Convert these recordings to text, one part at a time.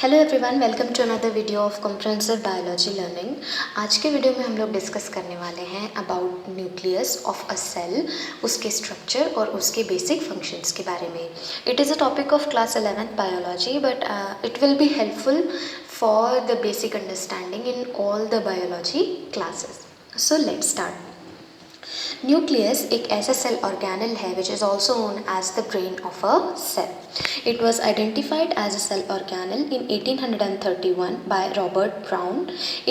Hello everyone, welcome to another video of comprehensive biology learning. आज के video में हम लोग डिस्कस करने वाले हैं about nucleus of a cell, उसके स्ट्रक्चर और उसके बेसिक फंक्शंस के बारे में। It is a topic of class 11th biology, but it will be helpful for the basic understanding in all the biology classes. So let's start. Nucleus एक ऐसा cell organelle है which is also known as the brain of a cell. It was identified as a cell organelle in 1831 by Robert Brown.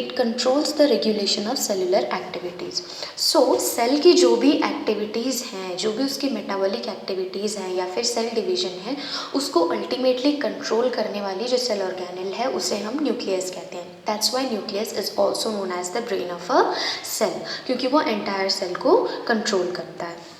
It controls the regulation of cellular activities. So cell की जो भी activities हैं, जो भी उसकी metabolic activities हैं या फिर सेल डिवीजन है, उसको अल्टीमेटली कंट्रोल करने वाली जो सेल ऑर्गेनल है उसे हम न्यूक्लियस कहते हैं. That's why nucleus is also known as the brain of a cell, क्योंकि वो एंटायर सेल को कंट्रोल करता है.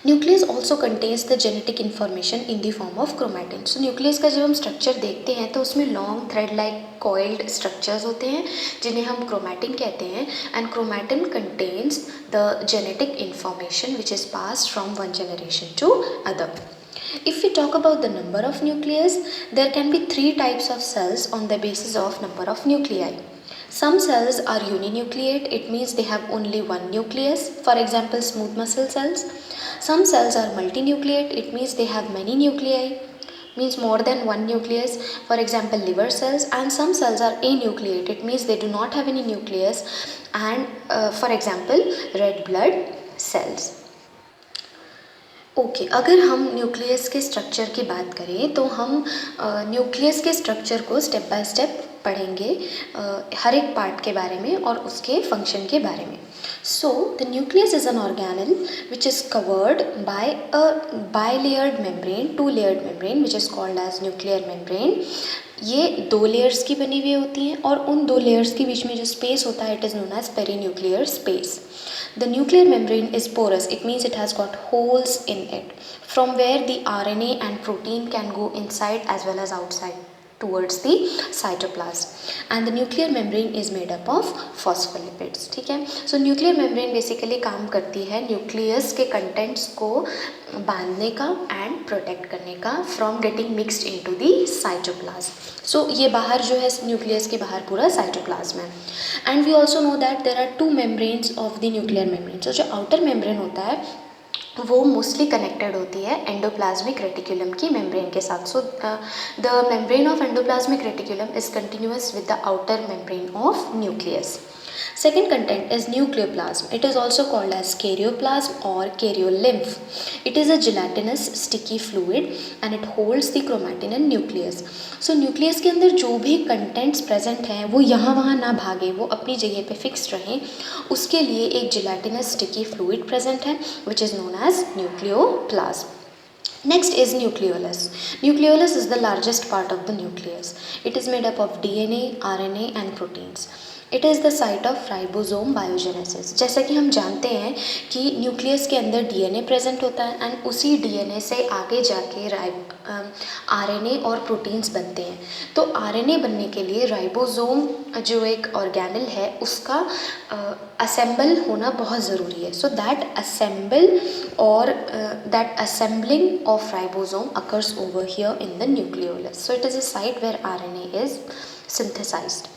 Nucleus also contains the genetic information in the form of chromatin. So nucleus का जब हम स्ट्रक्चर देखते हैं तो उसमें long thread like coiled structures होते हैं जिन्हें हम क्रोमैटिन कहते हैं. And chromatin contains the genetic information which is passed from one generation to other. If we talk about the number of nucleus, there can be three types of cells on the basis of number of nuclei. Some cells are uninucleate, it means they have only one nucleus, for example smooth muscle cells. Some cells are multinucleate, it means they have many nuclei, means more than one nucleus, for example liver cells. And some cells are anucleate, it means they do not have any nucleus, and for example red blood cells. Okay, अगर हम nucleus के structure की बात करें तो हम nucleus के structure को स्टेप बाय स्टेप पढ़ेंगे, हर एक पार्ट के बारे में और उसके फंक्शन के बारे में. So the nucleus is an organelle which is covered by a bilayered membrane, two layered membrane which is called as nuclear membrane. ये दो लेयर्स की बनी हुई होती हैं और उन दो लेयर्स के बीच में जो स्पेस होता है it is known as perinuclear space. The nuclear membrane is porous, it means it has got holes in it from where the RNA and protein can go inside as well as outside towards the cytoplasm. And the nuclear membrane is made up of phospholipids. ठीक है. So nuclear membrane basically काम करती है nucleus के contents को बांधने का and protect करने का from getting mixed into the cytoplasm. So ये बाहर जो है न्यूक्लियस के बाहर पूरा साइटोप्लाज्म है. And we also know that there are two membranes of the nuclear membrane. So जो आउटर मेम्ब्रेन होता है वो मोस्टली कनेक्टेड होती है एंडोप्लाज्मिक रेटिकुलम की मेम्ब्रेन के साथ. So the membrane of endoplasmic reticulum is continuous with the outer membrane of nucleus. Second content is nucleoplasm. It is also called as karyoplasm or karyolymph. It is a gelatinous sticky fluid and it holds the chromatin and nucleus. So nucleus के अंदर जो भी contents present हैं वो यहाँ वहाँ ना भागे, वो अपनी जगह पे fixed रहें, उसके लिए एक gelatinous sticky fluid present है which is known as nucleoplasm. Next is nucleolus. Nucleolus is the largest part of the nucleus. It is made up of DNA, RNA and proteins. It is the site of ribosome biogenesis. जैसा कि हम जानते हैं कि nucleus के अंदर DNA present होता है एंड उसी डीएनए से आगे जाके आरएनए और प्रोटीन्स बनते हैं. तो आरएनए बनने के लिए राइबोसोम जो एक ऑर्गेनल है उसका असेंबल होना बहुत ज़रूरी है. सो दैट असेंबल और that assembling of ribosome occurs over here in the nucleolus. So it is a site where RNA is synthesized.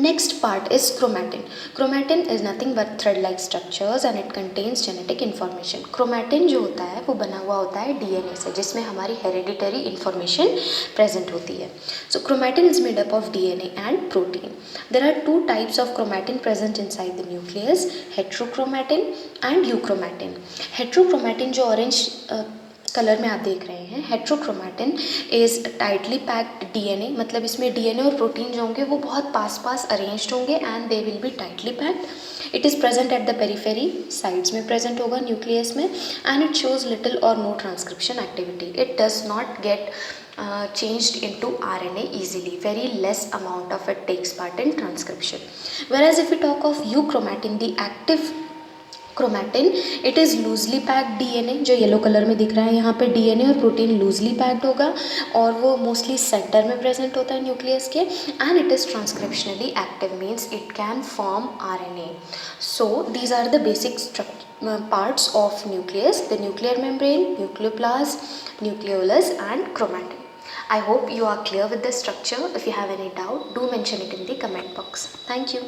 Next part is chromatin. Chromatin is nothing but thread-like structures and it contains genetic information. Chromatin जो होता है वो बना हुआ होता है DNA से जिसमें हमारी hereditary information present होती है. So chromatin is made up of DNA and protein. There are two types of chromatin present inside the nucleus, heterochromatin and euchromatin. Heterochromatin जो orange कलर में आप देख रहे हैं, heterochromatin is tightly packed DNA, मतलब इसमें डीएनए और protein जो होंगे वो बहुत पास पास अरेंज्ड होंगे and they will be tightly packed. It is present at the periphery, sides में प्रेजेंट होगा न्यूक्लियस में, and it shows little or no transcription activity. It does not get changed into RNA easily. Very less amount of it takes part in transcription. Whereas if we talk of euchromatin, the active chromatin, it is loosely packed DNA. जो yellow colour में दिख रहा है यहाँ पे DNA और protein loosely packed होगा और वो मोस्टली सेंटर में प्रेजेंट होता है न्यूक्लियस के. And it is transcriptionally active, means it can form RNA. So these are the basic parts of nucleus: the nuclear membrane, nucleoplasm, nucleolus and chromatin. I hope you are clear with the structure. If you have any doubt, do mention it in the comment box. Thank you.